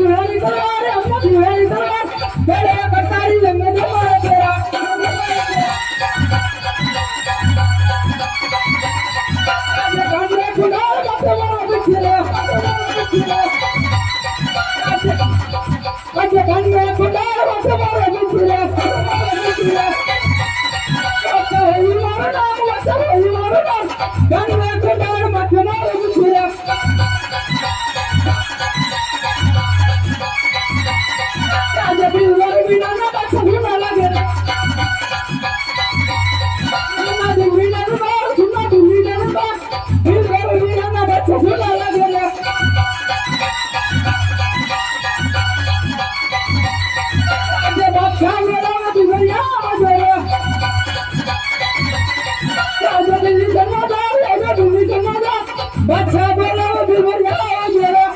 दुहेरी तलवार अम्मा दुहेरी तलवार बड़े कटारी लंगे दे मारे तेरा ये कांडे खुदा बात मारा बिछले आज कांडे खुदा बात मारा बिछले ये मारा बात मारा कांडे खुदा बात मारा बिछले आज बिल्वर बिना ना बात सुना लगे आज बिल्वर बात सुना बिल्वर बात बिल्वर बिना ना बात सुना लगे आज बादशाह मेरा दुनिया मजे आज दिल्ली जमादार आज दिल्ली जमादार बादशाह मेरा दुनिया मजे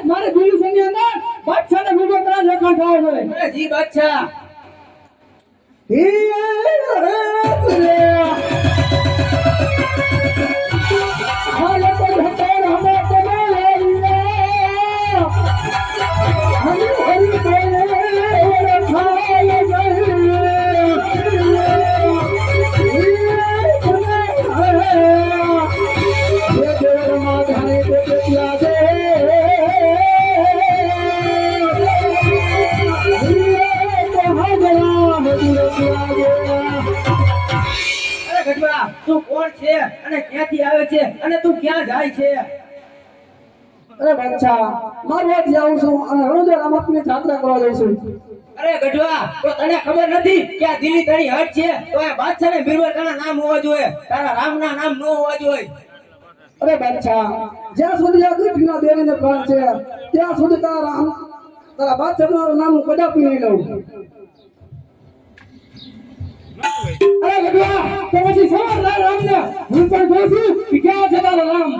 मारे दिल्ली संगे अंदर बादशाह ने वीडियो करा लेखन थाय है अरे जी बादशाह हाले तो हटेर हमें तो ले हम हरी बेले खाए તું કોણ છે અને ક્યાંથી આવે છે અને તું ક્યાં જાય છે અરે બાદશાહ મારું આજ જાઉં છું અને હળોદર રામકની જાત્રા કરવા જઉં છું અરે ગઢવા તો તને ખબર નથી કે આ દિલ્હી તારી હટ છે તો આ બાદશાહને બિરબલના નામ હોવા જોઈએ તારા રામના નામ ન હોવા જોઈએ અરે બાદશાહ જ્યાં સુધી આ કૃષ્ણના દેવીને પ્રાણ છે ત્યાં સુધી તારા બાદશાહનું નામ હું કદાપી નહીં લઉં અરે ગઢવા તો પછી સવાર રામ ને હું પણ જોઉં છું કે ક્યાં છે તારો રામ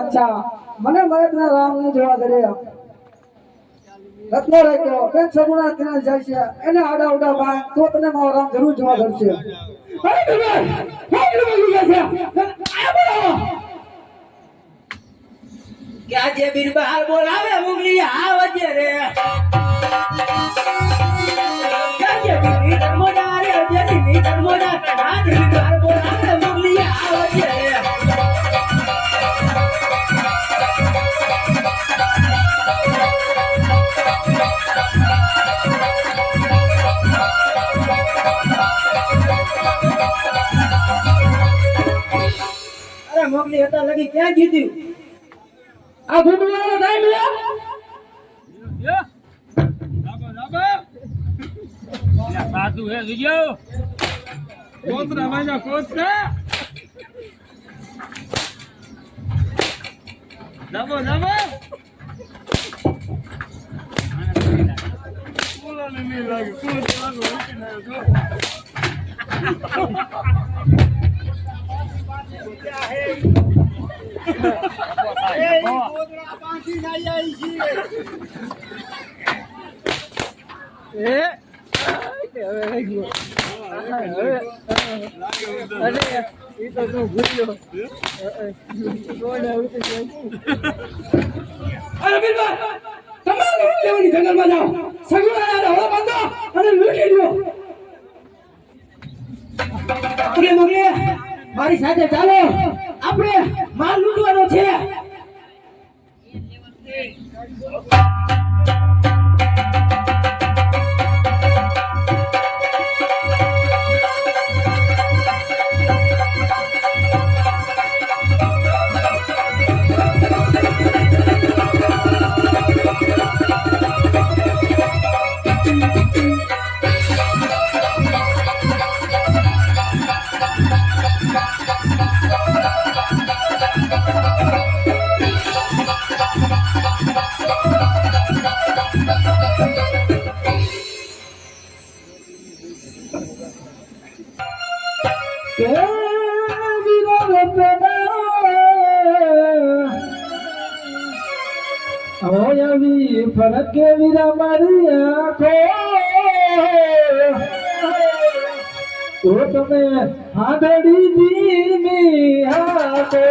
બાદશાહ મને મારે તને રામ ને જોવા દે રત્નો રાખ્યો બેન સગુણા ત્યાં જાય છે એને આડા ઉડા બાંધ તો તને મારો રામ જરૂર જોવા દરશે અરે બિરબલ બોલી ગયા છે આ બોલાવો કે આજે બિરબલ બોલાવે મુગલી આવજે રે આજે બિરબલ મોડા રે આજે બિરબલ મોડા આજે બિરબલ બોલાવે મુગલી આવજે રે મોગલી હતા લગી ક્યાં જીત્યું આ ભૂમલાનો ટાઈમ લે સાધુ હે જોજો કોતરા માજા કોતરા દબો દબો બોલાને નહીં લાગે કોતરા લાગો ઉઠીને જો જંગલમાં જાઓ સગુણાના હળો બાંધો અને લૂંટી લ્યો મોગલી મારી સાથે ચાલો આપણે માલ લૂંટવાનો છે ફરક કે વીરા મારી આંખો તો તમે આંધળી ધીમી આંખો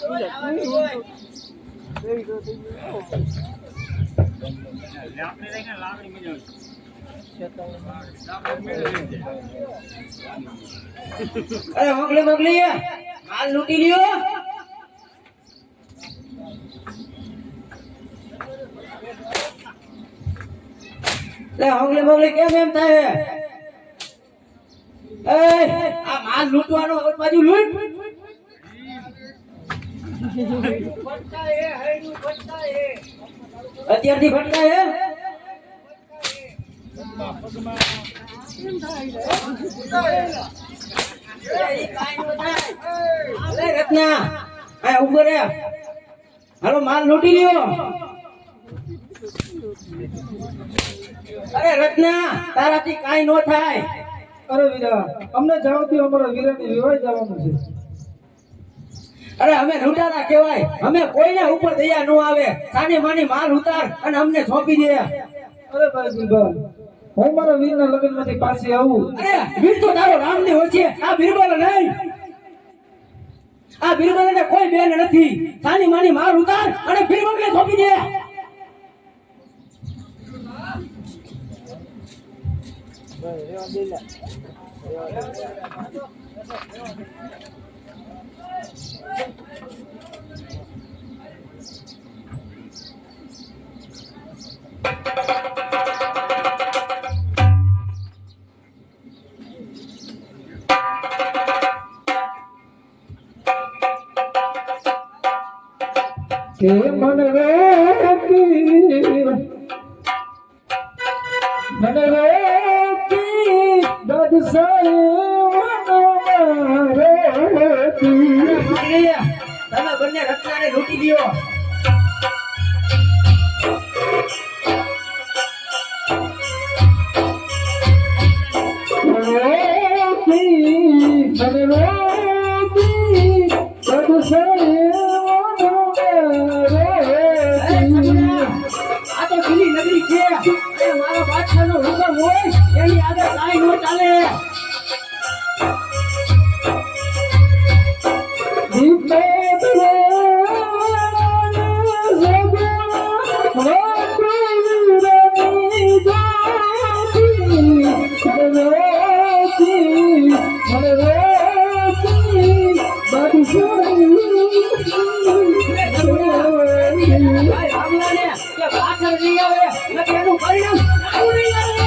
અરે મોકલી મોકલી માલ લૂટી લ્યો. લે મોકલી મોકલી કેમ એમ થાય? એ આ માલ લૂંટવાનો એક બાજુ લૂંટ. અત્યારથી ફટકા હે. રત્ના આ ઉભો રે. હાલો માલ લૂંટી લ્યો. અરે રત્ના તારાથી કાઈ નો થાય. અરે વીરા અમને જાવ દો, અમારા વીરાની વિવાહ જવાનું છે. અરે અમે લૂંટારા કહેવાય, અમે કોઈને ઉપર દયા નો આવે. સાની માની માલ ઉતાર અને અમને સોંપી દે. અરે ભાઈ બિરબલ, હું મારા વીરના લગ્નમાંથી પાછી આવું. અરે વીર તો તારો રામની હોય છે, આ બિરબલ નહીં. આ બિરબલ ને કોઈ બેન નથી. સાની માની માલ ઉતાર અને બિરબલ ને સોંપી દે. કે મન રોકી દદ તમે બંને રત્નાને લૂંટી લ્યો. આ તો દિલ્હી નગરી છે. અને મારા બાદશાહનો હુકમ હોય એની આગળ કાંઈ ન ચાલે. ભાઈ રામલાને કે પાછળ નહીં આવે નથી એનું પરિણામ આવું નહીં આવે.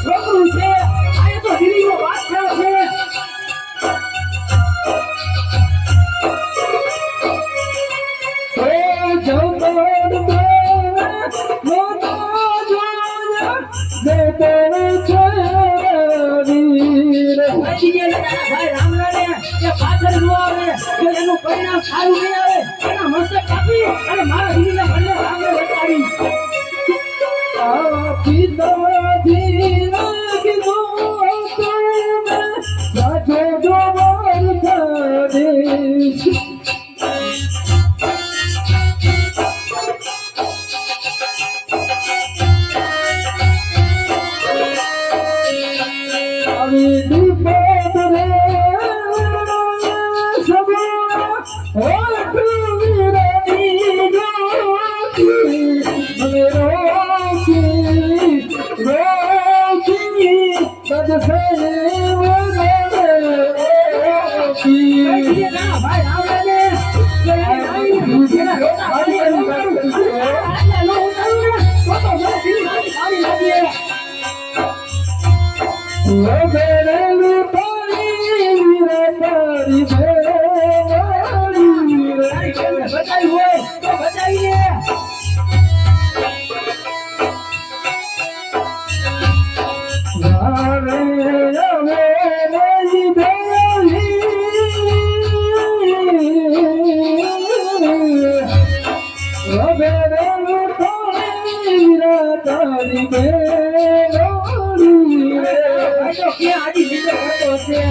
છોકરું છે આ તો દિલ્હીનો બાદશાહ છે. ભાઈ રામલાને કે પાછળ નો આવે, જો એનું પરિણામ સારું નહીં આવે એના મસ્તક કાપી અને મારા દિલ્હીના બંને રામને લટકાવી. Say કઈ ના ભાઈ રામરાજે તો એને આવી એના રોટા ભાઈ આટલા નો ઉતારું ને તો મને પીલી સારી લાગી બચાવી હોય તો બચાવી લે ભાઈ તો કે આજી લીધે કરતો છે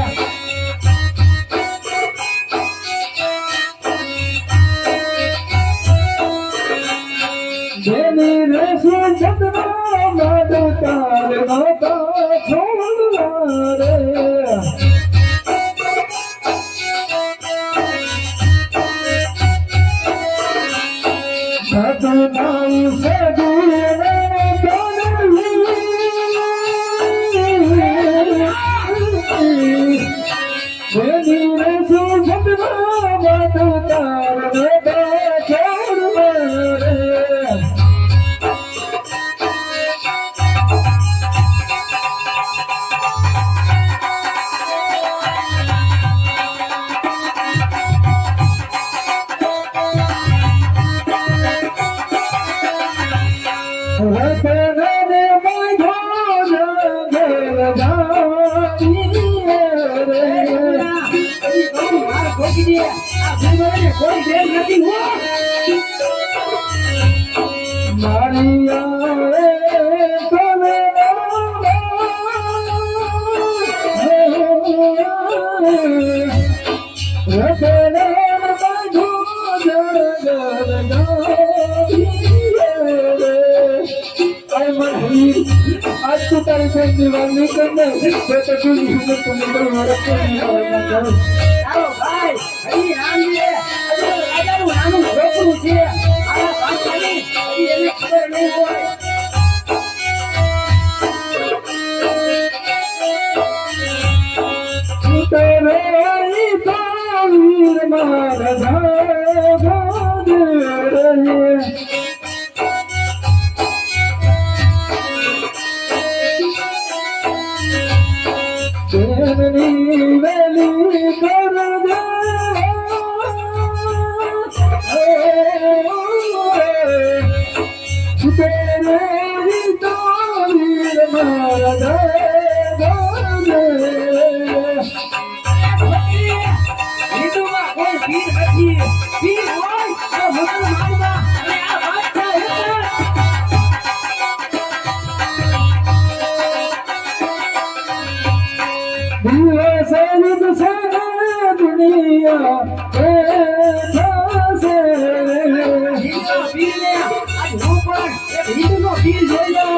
કોઈ દેર નથી હો आज तो तारी को दीवानी करने तो तुम ચાલો ભાઈ હરી રામજી આજે રાજાનું નાનું છોકરું છે આના બાપની એને ખબર નહીં હોય હિન્દુમાં કોઈ ભીડ નથી ભીડ હોય તો મુસલમાનમાં અને આ બાદશાહ હિન્દુનો ભીડ જોઈ લો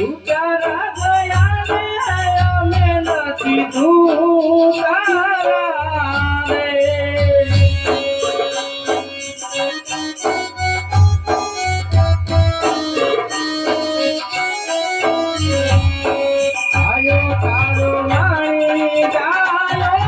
ઉતારા ગયા ને અમે નથી ઉતારા રે. આયો તારો વાણી ગાયો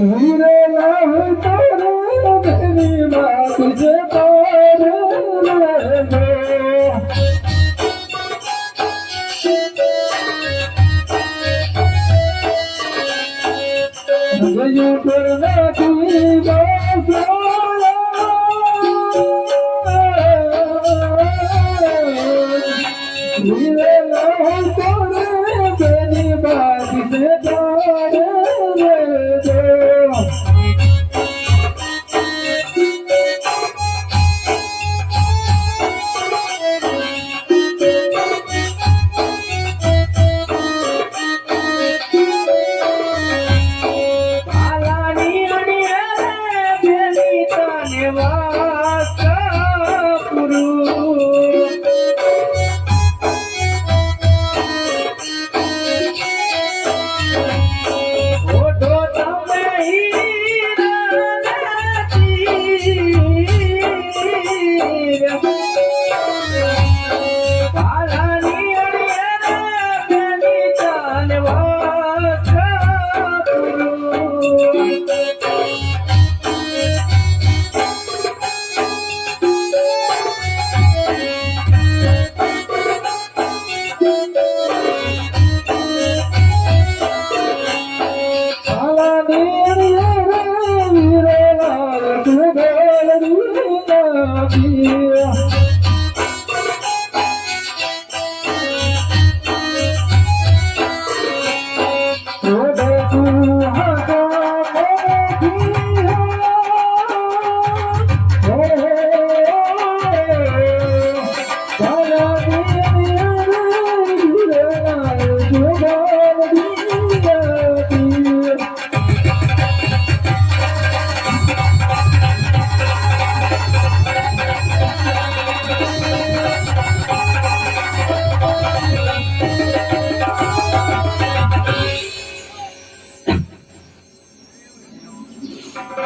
વીરે લાવ તારે તેરી વાત જે તારે લેજો. ગયું પર નાખી વીરે લાવ તારે તેરી વાત જે તારે લેજો. પાલાની અણીએ બેની તને વાત પૂરું. ઓઢો તમે હીરાની પાલાની અણીએ બેની તને વાત પૂરું.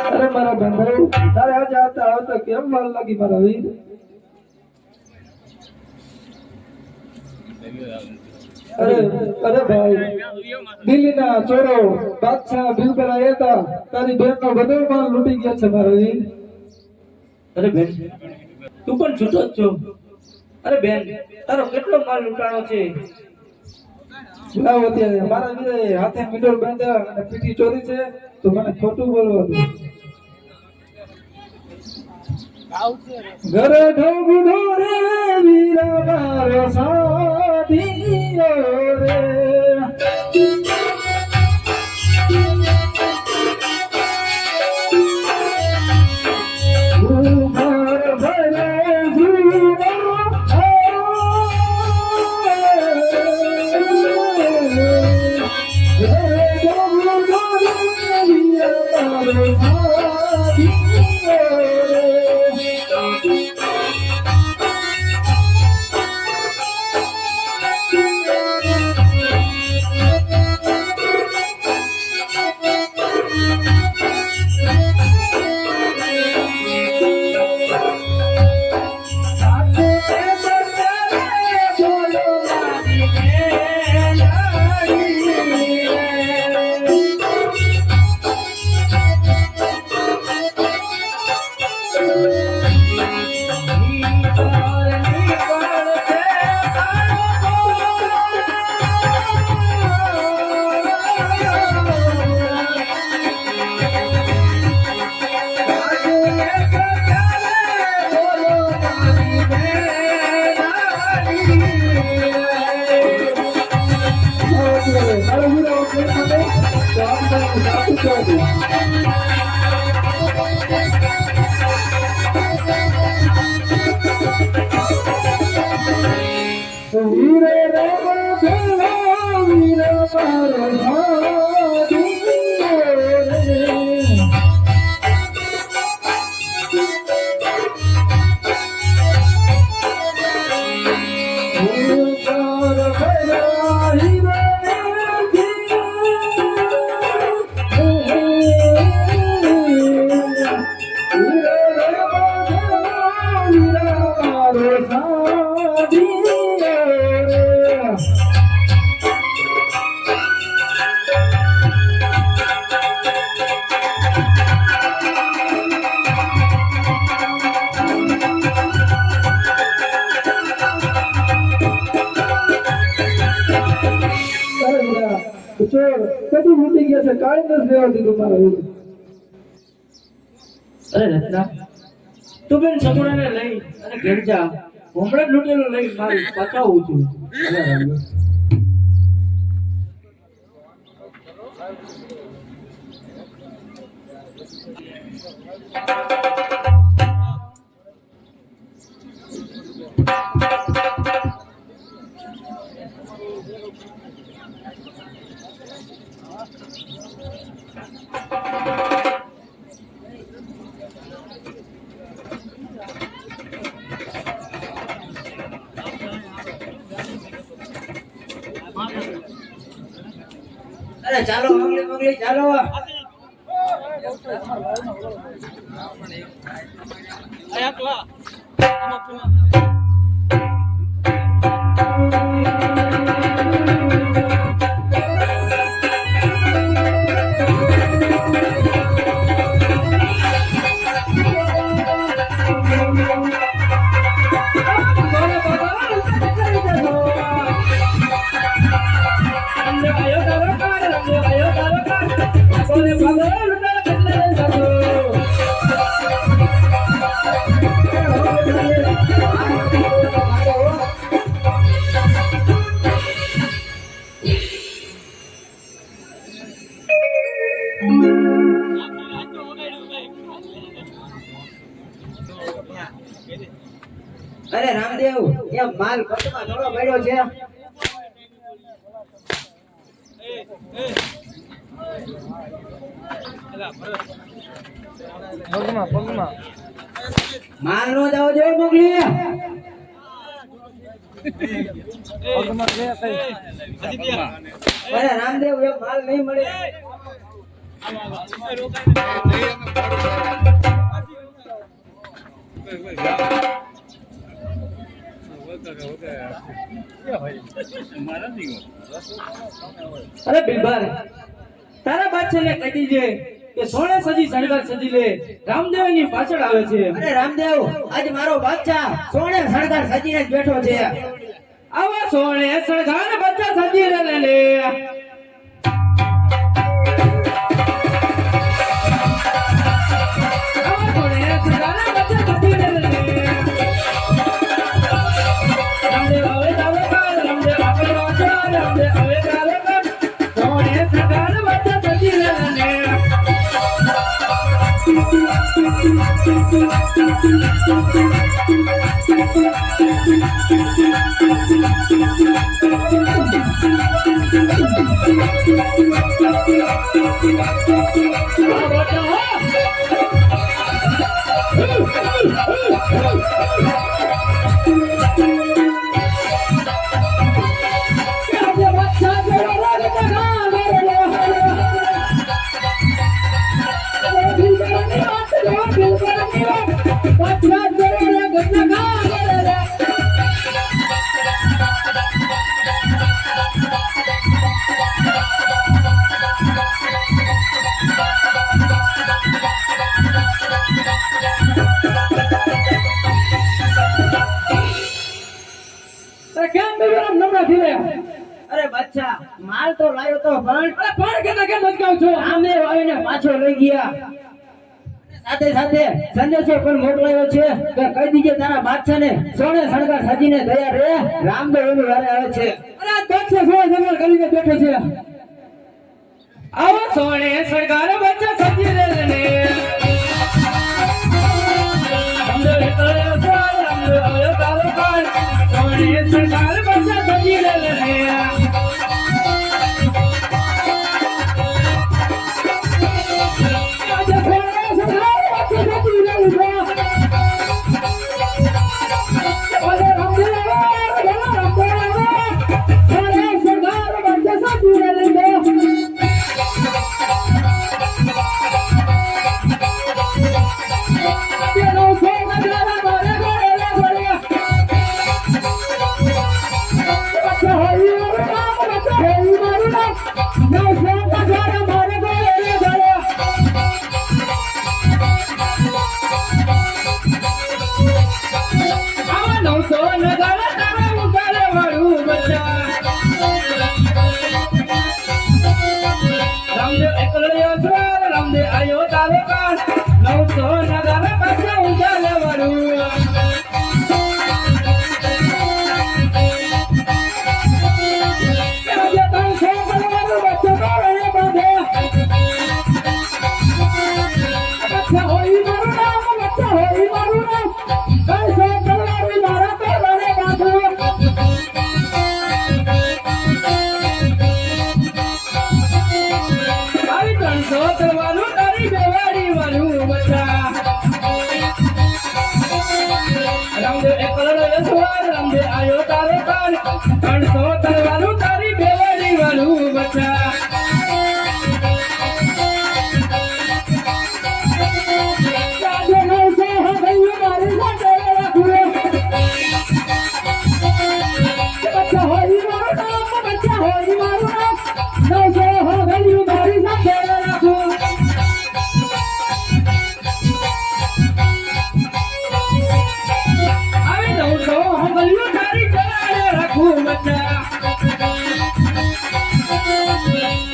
અરે મારા બંધાઈ તારે આજે આવતા કેમ વાર લાગી મારા વીર? અરે ભાઈ દિલ્હીના ચોરો બાદશાહ બિલકુલ આવ્યા હતા, તારી બેનનો બધો માલ લૂંટી ગયા છે મારા વીર. અરે બેન તું પણ છૂટો જ છો. અરે બેન તારો કેટલો માલ લૂંટાણો છે. લાવ અત્યારે મારા વીરે હાથે મીંડોળ બાંધ્યા અને પીઠી ચોરી છે તો મને ખોટું બોલવાનું. ઘરે ઢોબુડો રે વીરા મારો સાધીઓ રે. ઉમર ભરે જીવો ઘરે ઢોબુડો રે વીરા મારો સાધીઓ રે. વીરે રામ ભેળા વીર મારો કદી મૂકી ગયા છે કાંઈ નથી લેવા દીધું મારા અરે રત્ના તું બેન સગુણાને લઈ અને ઘેર જા હમણાં જ લૂંટેલું લઈ મારે પચાવું છું અરે ચાલો મંગલી મંગલી ચાલો અરે રામદેવ એ માલ કટમાં થોડો પડ્યો છે માલ નો જાવ જો મોગલી અરે રામદેવ એ માલ નહીં મળે અરે બિલબાર તારા બાદશાહને કહી દીજે કે સોને સજી શણગાર સજી લે રામદેવ ની પાછળ આવે છે અરે રામદેવ આજ મારો બાદશાહ સોને શણગાર સજીને જ બેઠો છે આવા સોને શણગાર બાદશાહ સજી લે લે અરે બચ્ચા માલ તો લાવ્યો તો પણ કેમ મચકાવ છો આમે આવીને પાછો લઈ ગયા સાથે સાથે સંદેશો પણ મોકલાયો છે કે કહી દીજે તારા બાદશાહને સોને શણગાર સજીને તૈયાર રે રામદેવ એનું વારે આવે છે અરે બાદશાહ સોને શણગાર કરીને બેઠો છે આવો સોણે સરકાર બચ્ચા સજી રે ને રામદેવ એકલો સ્વાર રામદેવ આવ્યો તારો કાળ સોણે સરકાર બચ્ચા સજી રે ને રામદેવ આયો તારો કાળ 900 નગારા પાછા ઉજાલે વરું રામદેવ એકલો સ્વાર રામદેવ આયો તારો કાળ 300 તલવારું તારી બેવાડી વાળું બચ્ચા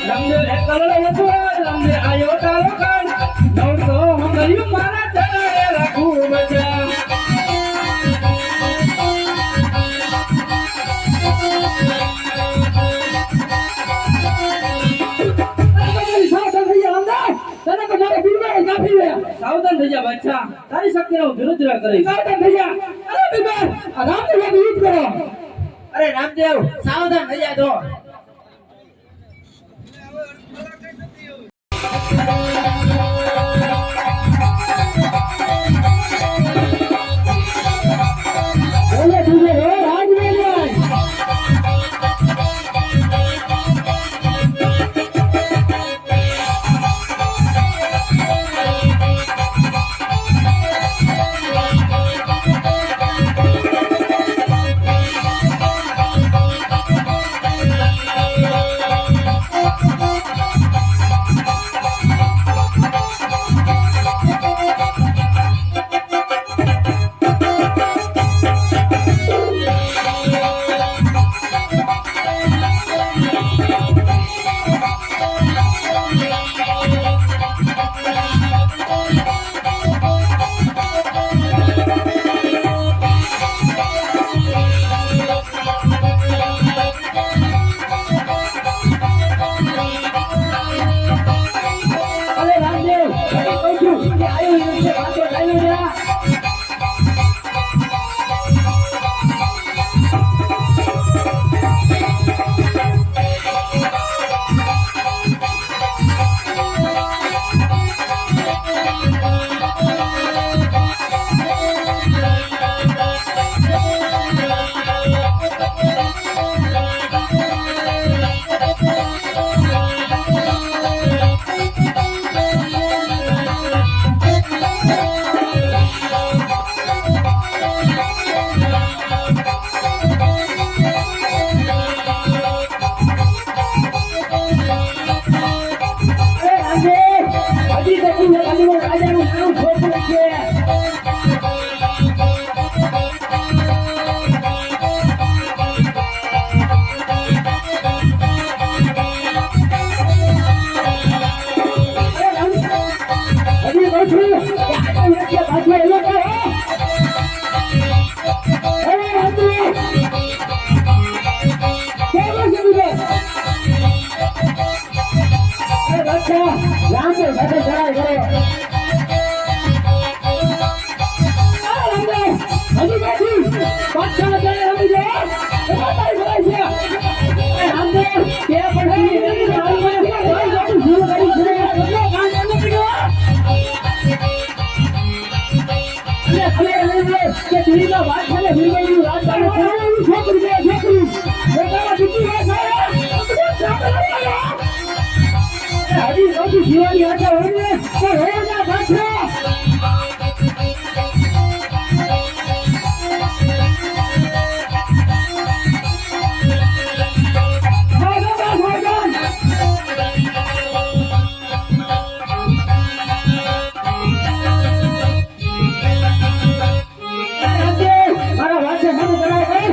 રામદેવ એકલો સ્વાર રામદેવ આયો તારો કાળ 900 હંગલ્યું મારા ચરણે રાખું બચ્ચા સાવધાન થઈ જા બચ્ચા તારી શક્તિનો હું વિરોધ કરીશ સાવધાન થઈ જા અરે બીબાર રામદેવ યુદ્ધ કરો અરે રામદેવ સાવધાન થઈ જા તો મારી હાથે હોય ને તો રેડા પાછો મારા વાસે મને કરાય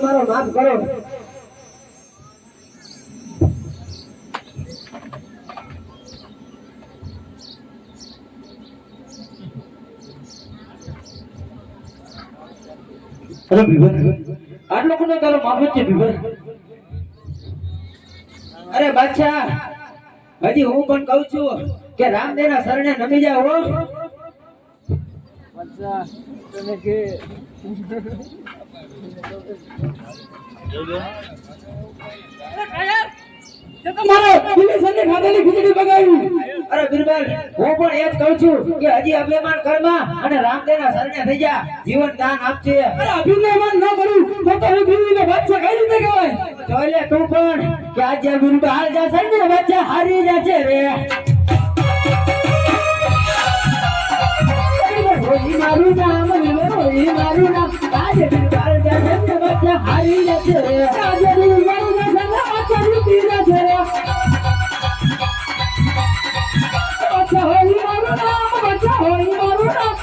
મારો માફ કરો. અરે બીબર આટલો કોનો તારો માફ છે બીબર? અરે બાદશાહ, હજી હું પણ કહું છું કે રામદેવના શરણે નમી જાવ હો. બાદશાહ તને કે અરે બિરબલ, હું પણ એ જ કહું છું કે હજી અભિમાન કરમાં અને રામદેવના શરણે થઈ જા, જીવન દાન આપજે. અરે અભિનયમાન ન કરું તો હું દિલ્હીનો બાદશાહ કઈ રીતે કહેવાય? જોઈ લે તું પણ કે આજે બિરબલ હાલ જશે ને બચ્ચા હારી જશે રે. હોઈ મારું નામ, હોઈ મારું નામ, આજે બિરબલ જશે ને બચ્ચા હારી જશે રે. આજે બિરબલ જશે ને બચ્ચા જીતી જશે રે. બાદશાહ હોય મારું નામ, બાદશાહ હોય મારું નામ,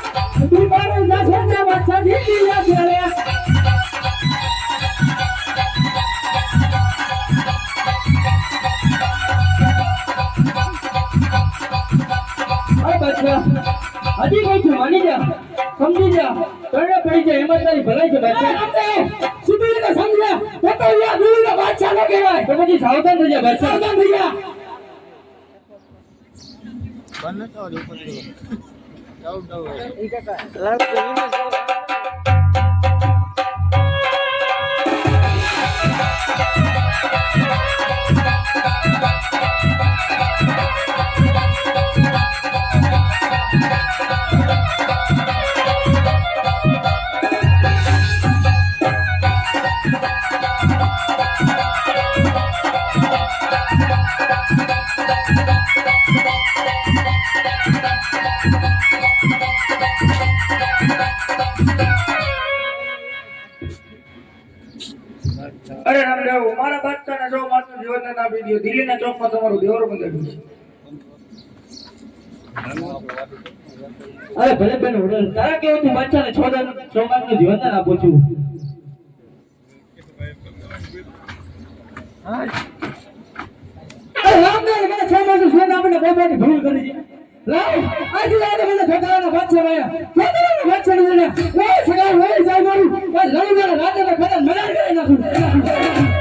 બિરબલ જશે ને બાદશાહ જીતી જશે રે. અરે બચ્ચા, હજી કહું છું માની જા, સમજી જા, કરડે પડી જાય એમાં તારી ભલાઈ છે બચ્ચા. સીધી રીતે સમજ્યા તો તો યા દિલ્હીનો બાદશાહ ન કહેવાય. તો પછી સાવધાન થઈ જા બચ્ચા. સાવધાન થઈ જા. અરે રામદેવ, મારા બાદશાહને જો મારું જીવન ના આપી દો. દિલ્હીના ચોકમાં તમારું દેવરો બંધાવ્યું છે. અરે ભલે બેન ઉડલ, તારા કેવું તું બાદશાહને 6 માસનું જીવનદાન આપું છું. અરે રામદેવ મને 6 માસનું જીવન આપીને બાબાની ભૂલ કરી છે. લાવ આજે રાતે મને ફેટાના બાદશાહ વાયા. ફેટાના બાદશાહ ને લઈ સગાઈ હોય જાય મારું. લઈ જાય રાતે તો ખતમ મજા કરી નાખું.